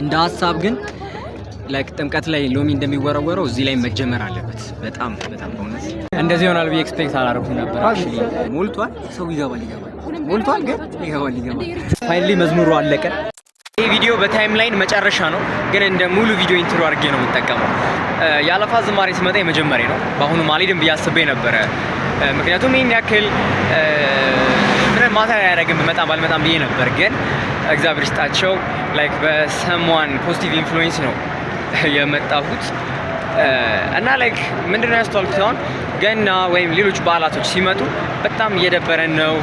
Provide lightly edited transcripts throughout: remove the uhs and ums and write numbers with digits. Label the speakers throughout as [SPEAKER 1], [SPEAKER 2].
[SPEAKER 1] እንደ ሀሳብ ግን ላይክ ጥምቀት ላይ ሎሚ እንደሚወረወረው እዚህ ላይ መጀመር አለበት። በጣም በእውነት እንደዚህ ይሆናል ብዬ ኤክስፔክት አላደረኩም ነበር። አክቹሊ ሞልቷል፣ ሰው ይገባል ሞልቷል፣ ግን ይገባል። ፋይናሊ መዝሙሩ አለቀ። ይህ ቪዲዮ በታይም ላይን መጨረሻ ነው፣ ግን እንደ ሙሉ ቪዲዮ ኢንትሮ አድርጌ ነው የምጠቀመው። የአለፋ ዝማሬ ሲመጣ የመጀመሪያ ነው። በአሁኑ ማልሄድም ብዬ አስቤ ነበረ፣ ምክንያቱም ይህን ያክል ምንም ማታ ያደረግን ብመጣም ባልመጣም ብዬ ነበር። ግን እግዚአብሔር ይስጣቸው ላይክ በሰሟን ፖዚቲቭ ኢንፍሉዌንስ ነው የመጣሁት እና ላይክ ምንድነው ያስተዋልኩት አሁን ገና ወይም ሌሎች በዓላቶች ሲመጡ በጣም እየደበረን ነው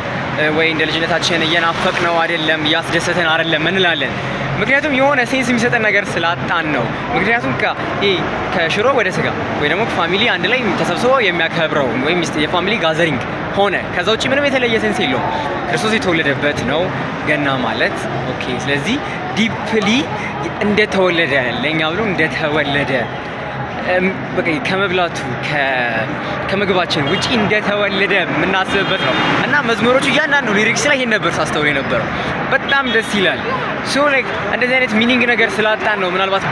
[SPEAKER 1] ወይ እንደ ልጅነታችን እየናፈቅ ነው አይደለም፣ እያስደሰተን አይደለም እንላለን። ምክንያቱም የሆነ ሴንስ የሚሰጠን ነገር ስላጣን ነው። ምክንያቱም ከሽሮ ወደ ስጋ ወይ ደግሞ ፋሚሊ አንድ ላይ ተሰብስበው የሚያከብረው ወይም የፋሚሊ ጋዘሪንግ ሆነ። ከዛ ውጭ ምንም የተለየ ሴንስ የለውም። ክርስቶስ የተወለደበት ነው ገና ማለት። ኦኬ፣ ስለዚህ ዲፕሊ እንደተወለደ ለኛ ብሎ እንደተወለደ ከመብላቱ ከምግባችን ውጪ እንደተወለደ የምናስብበት ነው እና መዝሙሮቹ እያንዳንዱ ሊሪክስ ላይ ይሄን ነበር ሳስተውል የነበረው። በጣም ደስ ይላል። ሶ ላይክ እንደዚህ አይነት ሚኒንግ ነገር ስላጣን ነው ምናልባት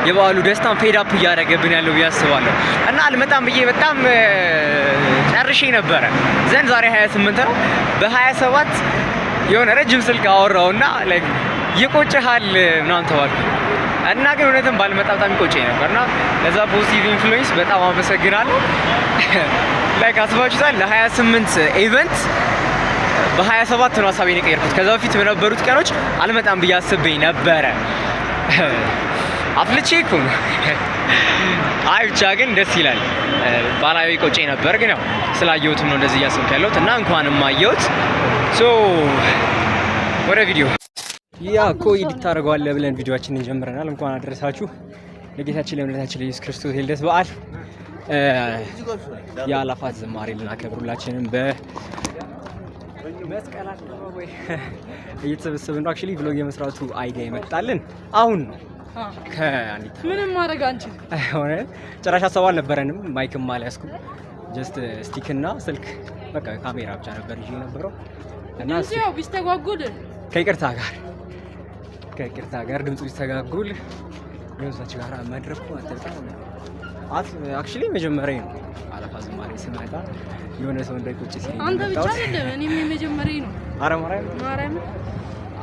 [SPEAKER 1] የበዓሉ ደስታን ፌድ አፕ እያደረገብን ያለው ብዬ አስባለሁ። እና አልመጣም ብዬ በጣም ጨርሼ ነበረ። ዘንድ ዛሬ 28 ነው። በ27 የሆነ ረጅም ስልክ አወራውና ላይክ ይቆጭሃል ምናምን ተባልኩ እና ግን እውነትም ባልመጣ በጣም ይቆጨኝ ነበርና ለዛ ፖዚቲቭ ኢንፍሉዌንስ በጣም አመሰግናለሁ። ላይክ አስባችሁታል ለ28 ኢቨንት በ27 ነው ሀሳቤን የቀየርኩት። ከዛ በፊት በነበሩት ቀኖች አልመጣም ብዬ አስቤኝ ነበረ። አፍልቼ እኮ ነው። አይ ብቻ ግን ደስ ይላል። ባላዊ ቆጨኝ ነበር፣ ግን ያው ስላየሁትም ነው እንደዚህ እያሰብኩ ያለሁት እና እንኳንም አየሁት። ሶ ወደ ቪዲዮ ያ እኮ ኤዲት ታደርገዋለህ ብለን ቪዲዮአችንን ጀምረናል። እንኳን አደረሳችሁ ለጌታችን ለመድኃኒታችን ለኢየሱስ ክርስቶስ የልደት በዓል። የአላፋት ዝማሬ ልናከብር ሁላችንም በመስቀል አደባባይ እየተሰበሰብን ነው። አክቹሊ ብሎግ የመስራቱ አይዲያ ይመጣልን አሁን ነው። ከአንዲት
[SPEAKER 2] ምንም ማድረግ አንችል
[SPEAKER 1] ሆነ ጭራሽ ሀሳብ አልነበረንም። ማይክም አልያዝኩም። ጀስት ስቲክ እና ስልክ በቃ ካሜራ ብቻ ነበር ይዤ የነበረው እና
[SPEAKER 2] ያው ቢስተጓጉል
[SPEAKER 1] ከይቅርታ ጋር ድምፁ ቢስተጋጉል ገንዛች ጋር መድረኩ አክቹሊ መጀመሪያ ነው። አለፋ ዝማሬ ስመጣ የሆነ ሰው እንዳይቆጭ ሲል
[SPEAKER 2] አንተ ብቻ አይደለም እኔም የመጀመሪያ ነው።
[SPEAKER 1] አረ ማርያም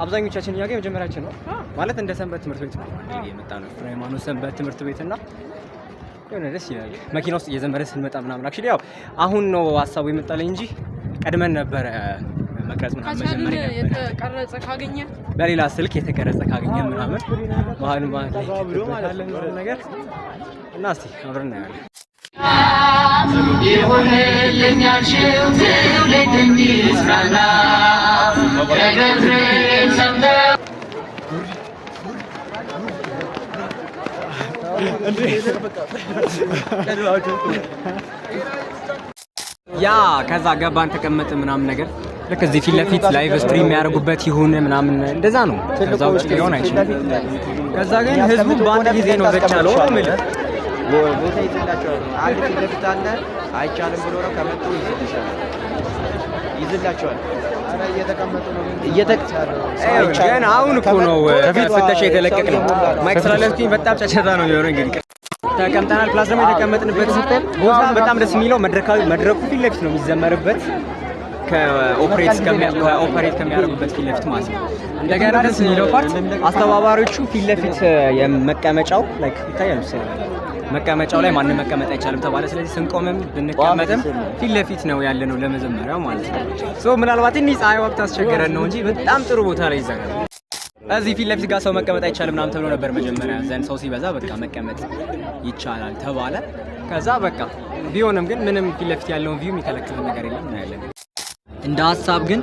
[SPEAKER 1] አብዛኞቻችን እኛ ጋር የመጀመሪያችን ነው ማለት እንደ ሰንበት ትምህርት ቤት ነው የመጣ ነው። ሃይማኖት ሰንበት ትምህርት ቤትና የሆነ ደስ ይላል። መኪና ውስጥ እየዘመረ ስንመጣ ምናምን አክቹሊ ያው አሁን ነው ሀሳቡ የመጣልኝ እንጂ ቀድመን ነበረ መቅረጽ ምናምን መጀመሪያ
[SPEAKER 2] የተቀረጸ ካገኘ
[SPEAKER 1] በሌላ ስልክ የተቀረጸ ካገኘ ምናምን መሀል ነገር እና እስቲ አብረን እናያለን።
[SPEAKER 3] ይሁንልኝ ያልሽው ትውልድ እንዲጽናና ከገብርኤል ሰምተው
[SPEAKER 1] ያ ከዛ ገባን ተቀመጥ ምናምን ነገር ልክ እዚህ ፊት ለፊት ላይቭ ስትሪም የሚያደርጉበት ይሁን ምናምን እንደዛ ነው። ከዛ ውጭ ሊሆን አይችልም። ከዛ ግን ህዝቡ በአንድ ጊዜ ነው ዘቻለው ማለት
[SPEAKER 4] ቦታ ይዘላቸዋል። አንድ ፊት ለፊት አለ አይቻልም ብሎ ነው ከመጡ ይዘላቸዋል። አረ እየተቀመጡ ነው
[SPEAKER 1] ግን አሁን እኮ ነው ከፊት ፍተሻ የተለቀቅ ነው። ማይክ ስላለፍኝ በጣም ጨጨታ ነው የሚሆነው። እንግዲህ ተቀምጠናል። ፕላስ ደግሞ የተቀመጥንበት ቦታ በጣም ደስ የሚለው መድረኩ ፊት ለፊት ነው የሚዘመርበት ከኦፕሬት ከሚያደርጉበት ፊት ለፊት ማለት ነው። እንደገና ደስ የሚለው ፓርት አስተባባሪዎቹ ፊት ለፊት የመቀመጫው ላይክ ይታያል። መቀመጫው ላይ ማንም መቀመጥ አይቻልም ተባለ። ስለዚህ ስንቆምም ብንቀመጥም ፊት ለፊት ነው ያለ ነው ለመዘመሪያው ማለት ነው። ሶ ምናልባት እኔ ፀሐይ ወቅት አስቸገረን ነው እንጂ በጣም ጥሩ ቦታ ላይ ይዘጋል። እዚህ ፊት ለፊት ጋር ሰው መቀመጥ አይቻልም ምናምን ተብሎ ነበር መጀመሪያ። ዘንድ ሰው ሲበዛ በቃ መቀመጥ ይቻላል ተባለ። ከዛ በቃ ቢሆንም ግን ምንም ፊት ለፊት ያለውን ቪው የሚከለክል ነገር የለም እናያለን። እንደ ሀሳብ ግን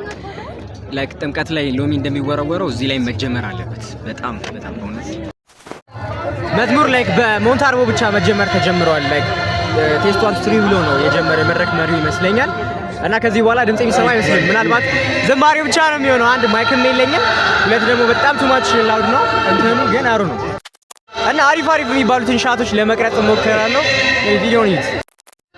[SPEAKER 1] ላይክ ጥምቀት ላይ ሎሚ እንደሚወረወረው እዚህ ላይ መጀመር አለበት። በጣም በእውነት መዝሙር ላይክ በሞንታርቦ ብቻ መጀመር ተጀምሯል። ላይክ ቴስት 1 2 ብሎ ነው የጀመረ መድረክ መሪው ይመስለኛል። እና ከዚህ በኋላ ድምጽ የሚሰማ አይመስልም። ምናልባት ዝማሬው ብቻ ነው የሚሆነው። አንድ ማይክም የለኝም፣ ሁለት ደግሞ በጣም ቱማች ላውድ ነው እንትኑ ግን አሩ ነው። እና አሪፍ የሚባሉትን ሻቶች ለመቅረጽ ሞክራለሁ። ቪዲዮውን ይት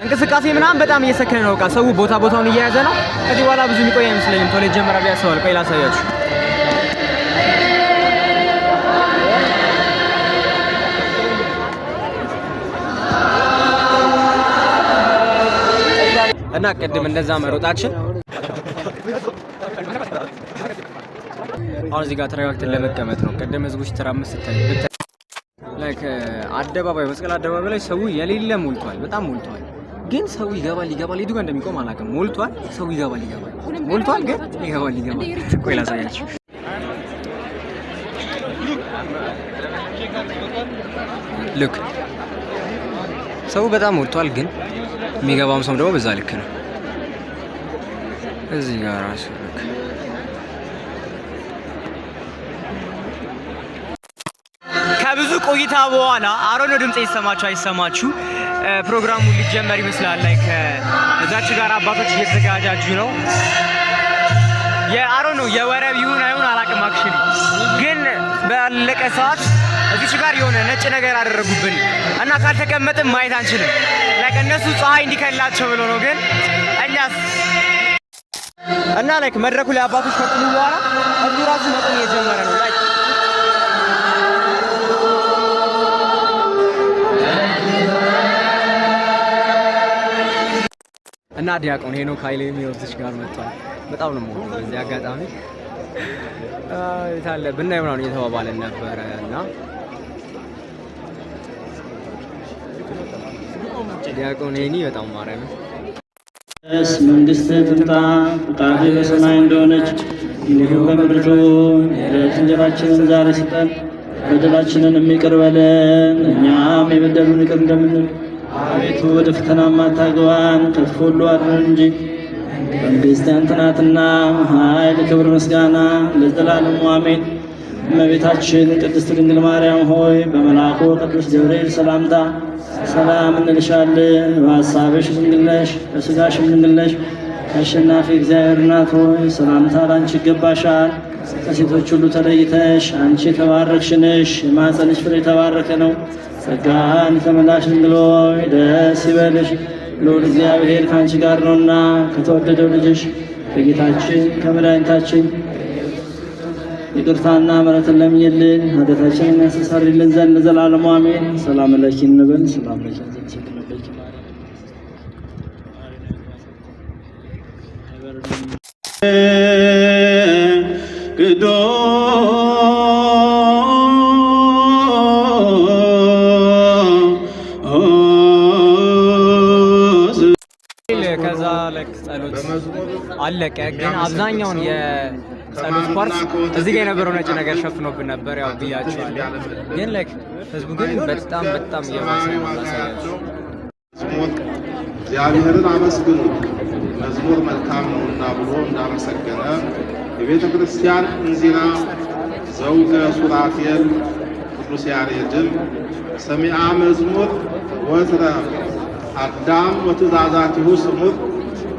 [SPEAKER 1] እንቅስቃሴ ምናምን በጣም እየሰከነ ነው። ሰው ቦታውን እየያዘ ነው። ከዚህ በኋላ ብዙ የሚቆይ አይመስለኝም። ቶሎ ይጀምራል ያስባል። ቆይ ላሳያችሁ። እና ቅድም እንደዛ መሮጣችን አሁን እዚህ ጋር ተረጋግተን ለመቀመጥ ነው። ቅድም ህዝቦች ተራምስ ላይክ አደባባይ መስቀል አደባባይ ላይ ሰው የሌለ ሞልቷል፣ በጣም ሞልቷል። ግን ሰው ይገባል የቱ ጋር እንደሚቆም አላውቅም። ሞልቷል፣ ሰው ይገባል ሞልቷል፣ ግን ይገባል። ቆይ ላሳያችሁ። ልክ ሰው በጣም ሞልቷል፣ ግን የሚገባውም ሰው ደግሞ በዛ ልክ ነው። እዚህ ጋር ራሱ ልክ ከብዙ ቆይታ በኋላ አሮን ድምጽ ይሰማችሁ አይሰማችሁ ፕሮግራሙ ሊጀመር ይመስላል። ላይክ እዛች ጋር አባቶች እየተዘጋጃጁ ነው። የአሮን የወረብ ይሁን አይሁን አላውቅም። አክቹሊ ግን ባለቀ ሰዓት እዚች ጋር የሆነ ነጭ ነገር አደረጉብን እና ካልተቀመጥን ማየት አንችልም። ላይክ እነሱ ፀሐይ እንዲከላቸው ብሎ ነው። ግን እኛስ እና ላይክ መድረኩ ላይ አባቶች ከቆሙ በኋላ እዚህ ራሱ መቆም እየጀመረ ነው። ላይክ እና ዲያቆን ሄኖክ ኃይሌ የሚወዝሽ ጋር መጥቷል። በጣም ነው የምወደው። በዚህ አጋጣሚ ታለ ብናየው ነው እየተባባለን ነበረ እና ዲያቆን ሄኒ በጣም ማርያም
[SPEAKER 5] መንግሥትህ ትምጣ፣ ፈቃድህ በሰማይ እንደሆነች እንዲሁም በምድር ትሁን። የዕለት እንጀራችንን ዛሬ ስጠን፣ በደላችንን ይቅር በለን እኛም የበደሉንን ይቅር እንደምንል። አቤቱ ወደ ፈተናም አታግባን፣ ከክፉ ሁሉ አድነን እንጂ መንግሥት ያንተ ናትና፣ ኃይል፣ ክብር፣ ምስጋና ለዘላለሙ አሜን። እመቤታችን ቅድስት ድንግል ማርያም ሆይ በመልአኩ ቅዱስ ገብርኤል ሰላምታ ሰላም እንልሻለን። በሐሳብሽ ድንግል ነሽ፣ በሥጋሽም ድንግል ነሽ። አሸናፊ እግዚአብሔር እናት ሆይ ሰላምታ ላንቺ ይገባሻል። ከሴቶች ሁሉ ተለይተሽ አንቺ የተባረክሽ ነሽ፣ የማኅፀንሽ ፍሬ የተባረከ ነው። ጸጋን የተመላሽ ድንግል ሆይ ደስ ይበልሽ፣ ልዑል እግዚአብሔር ከአንቺ ጋር ነውና ከተወደደው ልጅሽ ከጌታችን ከመድኃኒታችን ይቅርታና ምሕረትን ለምኝልን ኃጢአታችንን ያስተሰርይልን ዘንድ ለዘላለሙ አሜን። ሰላም ለኪ እንበል። ሰላም ለኪ
[SPEAKER 1] ከዛ ለክ ጸሎት አለቀ። ግን አብዛኛውን የጸሎት ፓርት እዚህ ጋር የነበረው ነጭ ነገር ሸፍኖብን ነበር፣ ያው ብያቸዋለሁ። ግን ለክ ህዝቡ ግን በጣም እየባሰ ነው። ላሳያችሁ።
[SPEAKER 6] እግዚአብሔርን አመስግኑ መዝሙር መልካም ነውና ብሎ እንዳመሰገነ የቤተ ክርስቲያን እንዚራ ዘውገ ሱራፌል ቅዱስ ያሬድም ሰሚዓ መዝሙር ወትረ አዳም ወትእዛዛቲሁ ስሙር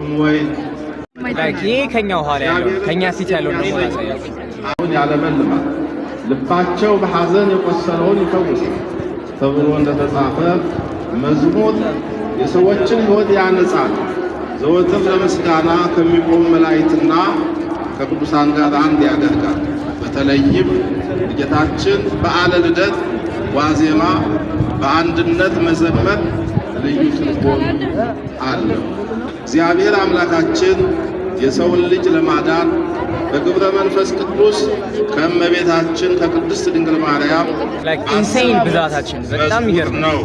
[SPEAKER 6] እምወይን
[SPEAKER 1] ላይክ ይሄ ከኛ ኋላ ያለው ከኛ ፊት ያለው ነው። ላሳያችሁ።
[SPEAKER 6] አሁን ያለመልማል ልባቸው በሐዘን የቆሰለውን ይፈውሳል ተብሎ እንደተጻፈ መዝሙር የሰዎችን ሕይወት ያነጻል። ዘወትር ለምስጋና ከሚቆሙ መላእክትና ከቅዱሳን ጋር አንድ ያደርጋል። በተለይም ጌታችን በዓለ ልደት ዋዜማ በአንድነት መዘመር ልዩ ትርጉም አለው። እግዚአብሔር አምላካችን የሰውን ልጅ ለማዳን በግብረ መንፈስ ቅዱስ ከእመቤታችን ከቅድስት ድንግል ማርያም
[SPEAKER 1] ኢንሴን ብዛታችን በጣም ይገርም ነው።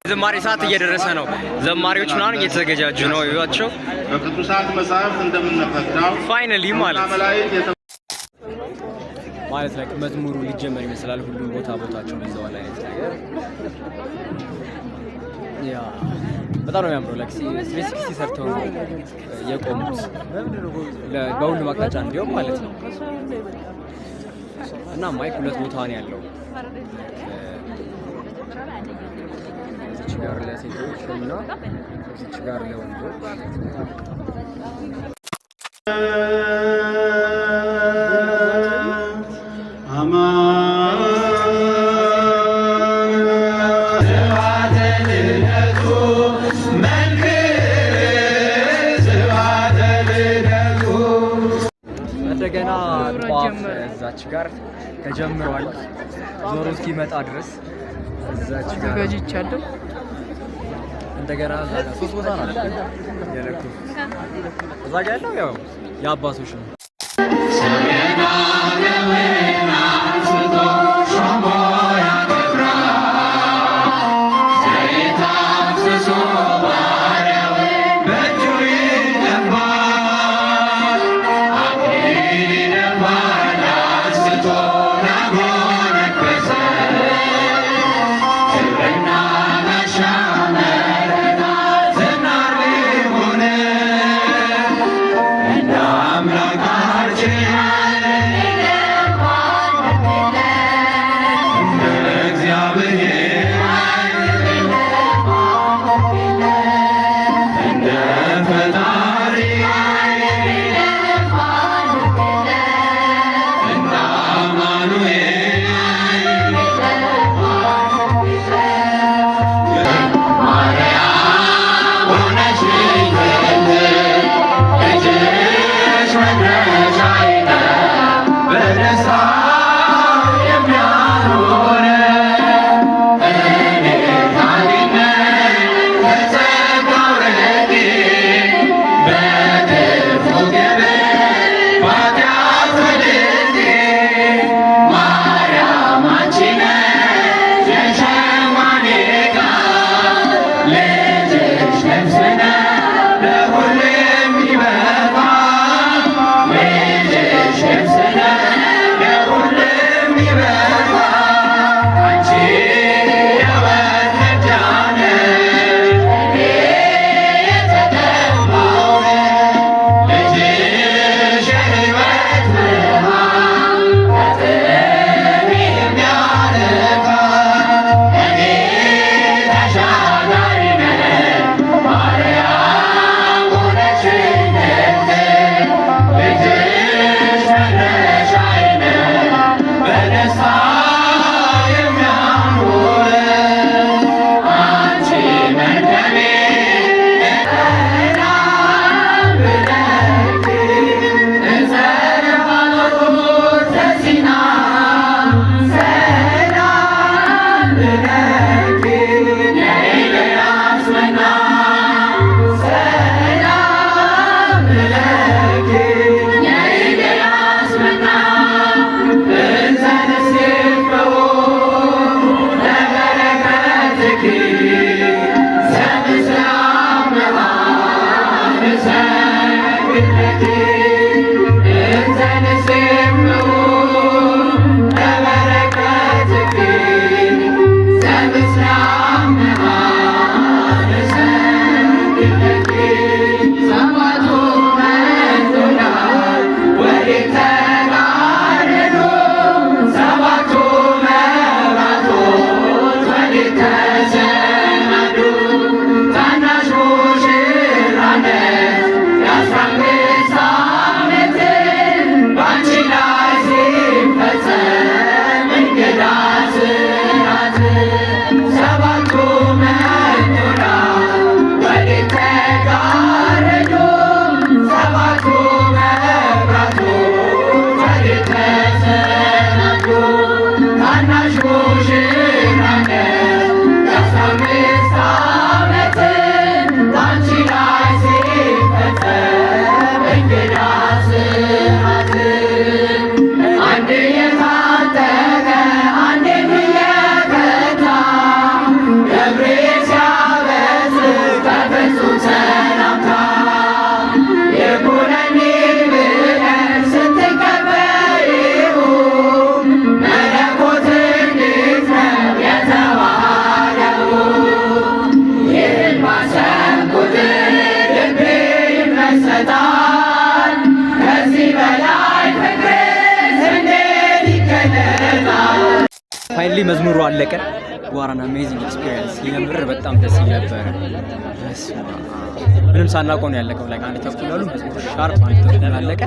[SPEAKER 1] ዘማሪ ሰዓት እየደረሰ ነው። ዘማሪዎች ምናምን እየተዘገጃጁ ነው። ይዋቸው
[SPEAKER 6] በቅዱሳት መጻሕፍት እንደምንረዳው
[SPEAKER 1] ፋይናሊ ማለት ላይ መዝሙሩ ሊጀመር ይመስላል። ሁሉም ቦታቸውን ይዘዋል አይነት ነገር ያ በጣም ነው የሚያምረው። ላይክ 360 ሰርተው የቆሙት በሁሉም አቅጣጫ እንዲሁም ማለት ነው። እና ማይክ ሁለት ቦታ ነው ያለው። እዚች ጋር ለሴቶች እና እዚች ጋር ለወንዶች እንደገና ጧፍ እዛች ጋር ተጀምሯል። ዞሮ እስኪመጣ ድረስ እዛች ጋር ተዘጋጅቻለሁ እንደገና ሶስት ቦታ ነው ያለኩት። እዛ ጋር ያለው ያው የአባቶች ነው።
[SPEAKER 7] ፋይናሊ መዝሙሩ አለቀ። ዋራን አሜዚንግ ኤክስፒሪየንስ የምር በጣም ደስ ይል ነበር። ምንም ሳናውቀው ነው ያለቀው። ላይ አንድ ተኩል ያሉ መዝሙሩ ሻርፕ አንድ ተኩል አለቀ።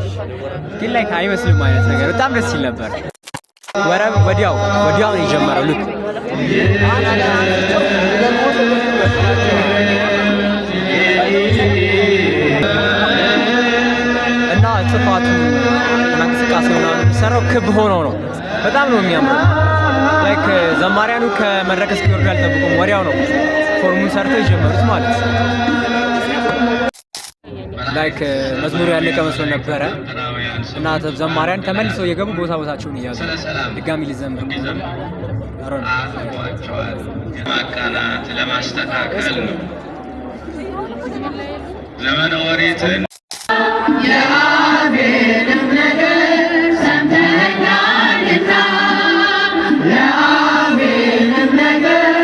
[SPEAKER 7] ግን ላይ አይመስልም አይነት ነገር በጣም ደስ ይል ነበር። ወዲያው ነው የጀመረው ልክ እና ጥፋቱ እንቅስቃሴ ሆኖ የሚሰራው ክብ ሆኖ ነው። በጣም ነው የሚያምረው። ላይክ ዘማሪያኑ ከመድረክ እስኪወርዱ አልጠብቁም። ወዲያው ነው ፎርሙን ሰርተው የጀመሩት ማለት ነው። ላይክ መዝሙሩ ያለቀ መስሎ ነበረ እና ዘማሪያን ተመልሰው የገቡ ቦታቸውን እያዙ ድጋሚ ሊዘምር
[SPEAKER 3] ማቃናት ለማስተካከል ዘመነ ኦሪትን የአቤልን ነገር ሰምተኸኛልና የአቤልን ነገር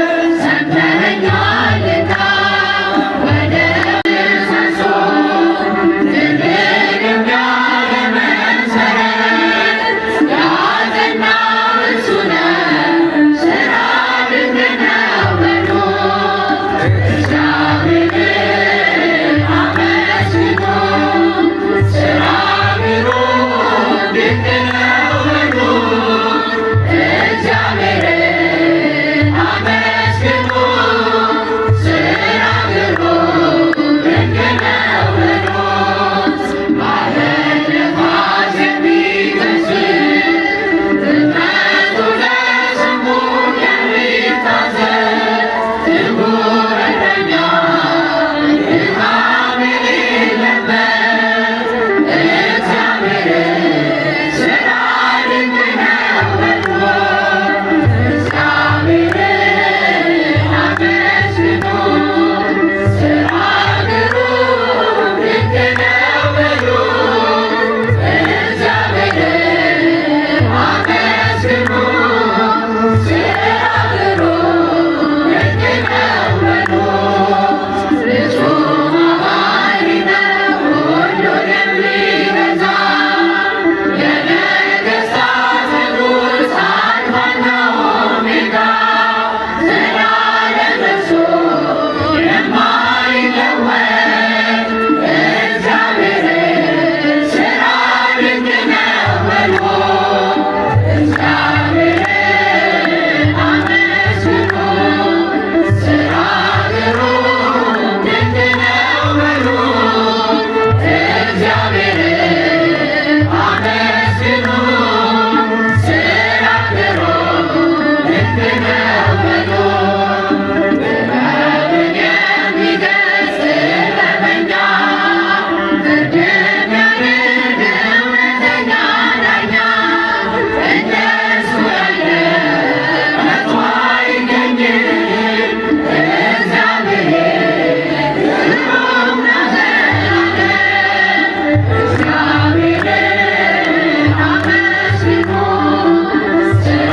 [SPEAKER 3] ሰምተኸኛልና ወደ ምሰሶ ድርግም ያለ መሰረት ያጸናው እሱ ነው። ሥራ ድንቅ ነው በሉ እግዚአብሔርን አመስግኑ። ሥራ ግሩም ድንቅ ነው በሉ እግዚአብሔርን አመስግኑ። ሥራ ግሩም ድንቅ ነው በሉ ማዕበል ነፋስ የሚገስጽ ፍጥረቱ ለስሙ የሚታዘዝ ትጉህ እረኛ ድካም የሌለበት እግዚአብሔርን ሥራ ድንቅ ነው በሉ እግዚአብሔርን አመስግኑ። ሥራ ግሩም ድንቅ ነው በሉ እግዚአብሔርን አመስግኑ። ሥራ ግሩም ድንቅ ነው በሉ ፍጹም አዋቂ ነው ሁሉን የሚገዛ የነገሥታት ንጉሥ አልፋና ኦሜጋ ዘላለም እርሱ የማይለወጥ እግዚአብሔርን ሥራ ድንቅ ነው በሉ እግዚአብሔርን አመስግኑ። ሥራ ግሩም ድንቅ ነው በሉ እግዚአብሔርን አመስግኑ። ሥራ ግሩም ድንቅ ነው በሉ ጥበብን የሚገልጽ ጥበበኛ ፍርድን የሚያደርግ እውነተኛ ዳኛ እንደሱ ያለ ከቶ አይገኝም። እግዚአብሔር ግሩም ነው ዘላለም እግዚአብሔርን አመስግኑ። ሥራ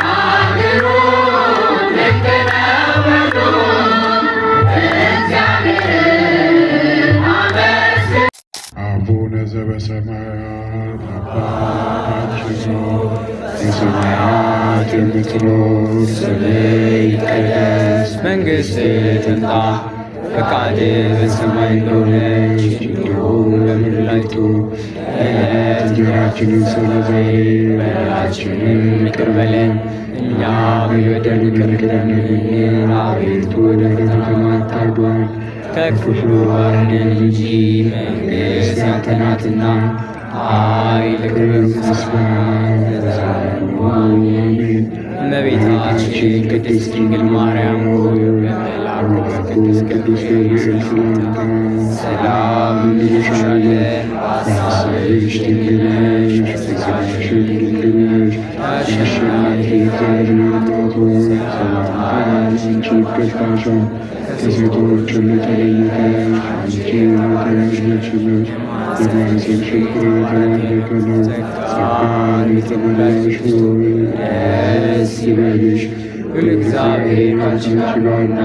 [SPEAKER 3] ግሩም ድንቅ ነው በሉ እግዚአብሔርን አመስግኑ።
[SPEAKER 6] አቡነ ዘበሰማያት አባታችን ሆይ በሰማያት የምትኖር ስምህ ይቀደስ፣
[SPEAKER 7] መንግሥትህ ትምጣ፣ ፈቃድህ በሰማይ እንደሆነች እንዲሁም በምድር ላይ ትሁን። የዕለት
[SPEAKER 6] እንጀራችንን ስጠን ዛሬ፣
[SPEAKER 7] በደላችንን ይቅር በለን እኛም የበደሉንን ይቅር እንደምንል፣ አቤቱ ወደ ፈተና አታግባን ከክፉ አድነን እንጂ መንግሥት ያንተ ናትና፣ ኃይል፣ ክብር፣ ምስጋና ለዘላለሙ አሜን። እመቤታችን ቅድስት ድንግል ማርያም ሆይ በመልአኩ በቅዱስ ገብርኤል ሰላምታ ሰላም እንልሻለን። በሐሳብሽ ድንግል ነሽ፣ በሥጋሽም ድንግል ነሽ። አሸናፊ እግዚአብሔር እናት ሆይ ሰላምታ አንቺ ይገባሻል። ከሴቶች ሁሉ ተለይተሽ አንቺ የተባረክሽ ነሽ፣ የማኅፀንሽ ፍሬ የተባረከ ነው። ጸጋን የተመላሽ ሆይ ደስ ይበልሽ፣ እግዚአብሔር ካንቺ ችሏልና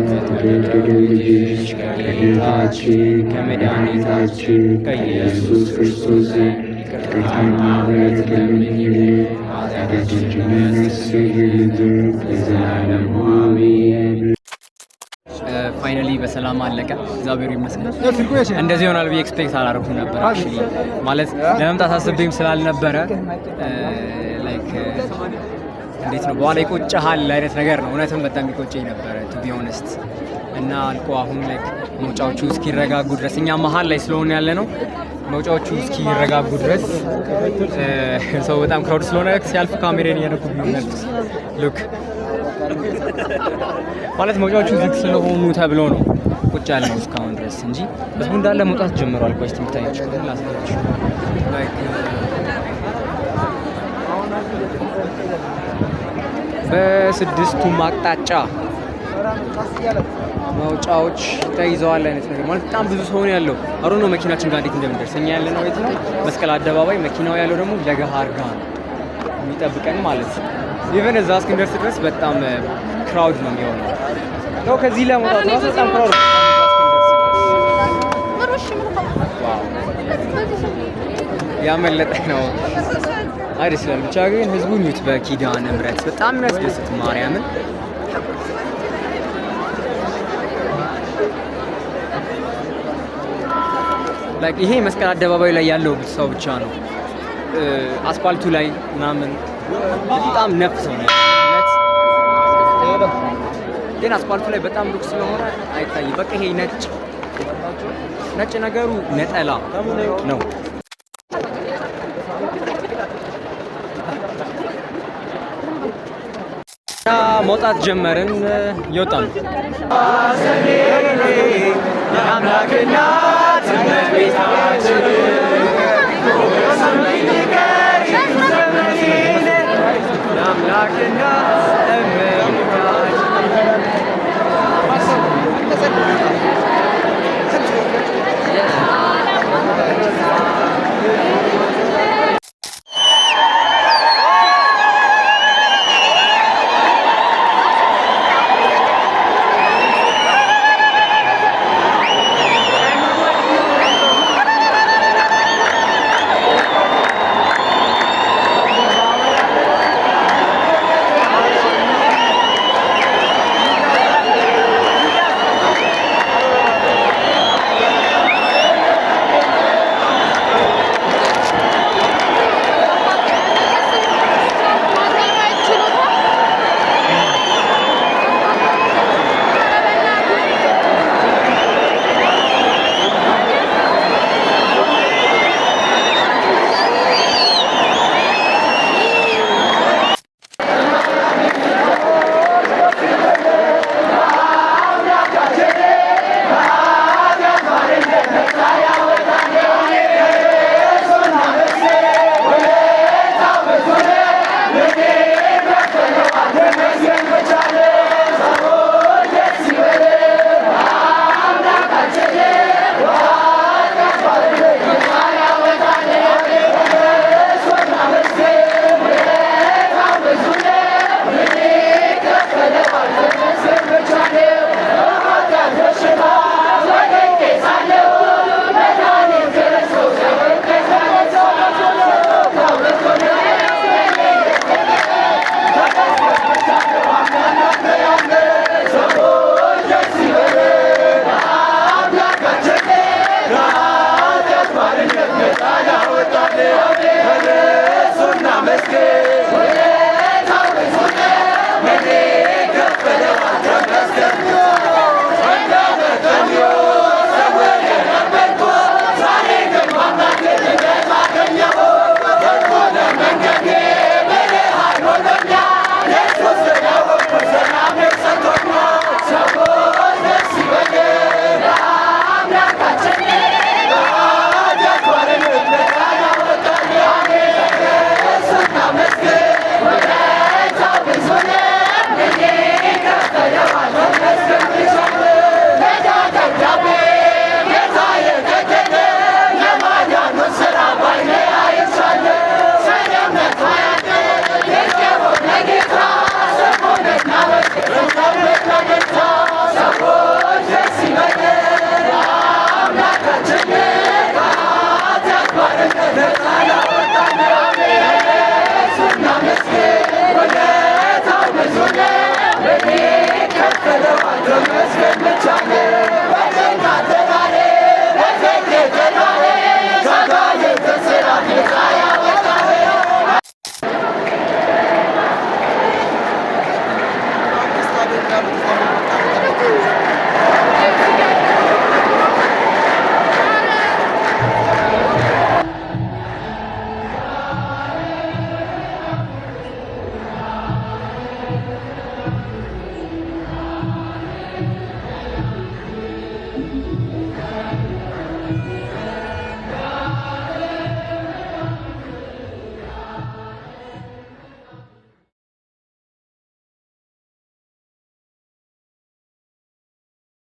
[SPEAKER 7] ከተወደደው ልጅሽ ከጌታችን ከመድኃኒታችን ከኢየሱስ ክርስቶስ ይቅርታና ምሕረት ለምኝልን ኃጢአታችንን ያስተሰርይልን ዘንድ ለዘላለሙ አሜን። ፋይናሊ በሰላም አለቀ። እግዚአብሔር ይመስገን። እንደዚህ ይሆናል ብዬ ኤክስፔክት አላደረኩም ነበር። አክቹሊ ማለት ለመምጣት አስቤም ስላልነበረ ላይክ እንዴት ነው በኋላ ይቆጭሃል አይነት ነገር ነው። እውነትም በጣም ይቆጨኝ ነበረ ቱ ቢ ኦነስት። እና አልቆ አሁን ላይክ መውጫዎቹ እስኪረጋጉ ድረስ እኛ መሀል ላይ ስለሆነ ያለ ነው። መውጫዎቹ እስኪረጋጉ ድረስ ሰው በጣም ክራውድ ስለሆነ ሲያልፍ ካሜራን እያደረኩ ቢሆን ሉክ ማለት መውጫዎቹ ዝግ ስለሆኑ ተብሎ ነው ቁጭ ያልነው እስካሁን ድረስ እንጂ ህዝቡ እንዳለ መውጣት ጀምሯል። ቆይ እስቲ የምታያችሁ ላሳያችሁ። በስድስቱም አቅጣጫ መውጫዎች ተይዘዋል አይነት ነገር ማለት በጣም ብዙ ሰው ነው ያለው። አሮ ነው መኪናችን ጋር እንዴት እንደምንደርስ እኛ ያለነው የት ነው? መስቀል አደባባይ። መኪናው ያለው ደግሞ ለገሃር ጋር ነው የሚጠብቀን ማለት ነው። ኢቨን እዛ እስክንደርስ ድረስ በጣም ክራውድ ነው የሚሆነው። ነው ከዚህ ለመውጣት ራሱ በጣም ክራውድ ነው። ያመለጠ ነው አይደል? ስለ ብቻ ግን ህዝቡን ይዩት በኪዳነ ምሕረት በጣም የሚያስደስት ማርያምን ላይክ ይሄ መስቀል አደባባይ ላይ ያለው ሰው ብቻ ነው። አስፋልቱ ላይ ምናምን በጣም ነፍስ ነው ግን አስፋልቱ ላይ በጣም ሩቅ ስለሆነ አይታይም። በቃ ይሄ ነጭ ነገሩ ነጠላ ነው። መውጣት ጀመርን። ይወጣል አምላክና ትመቤታችን አምላክና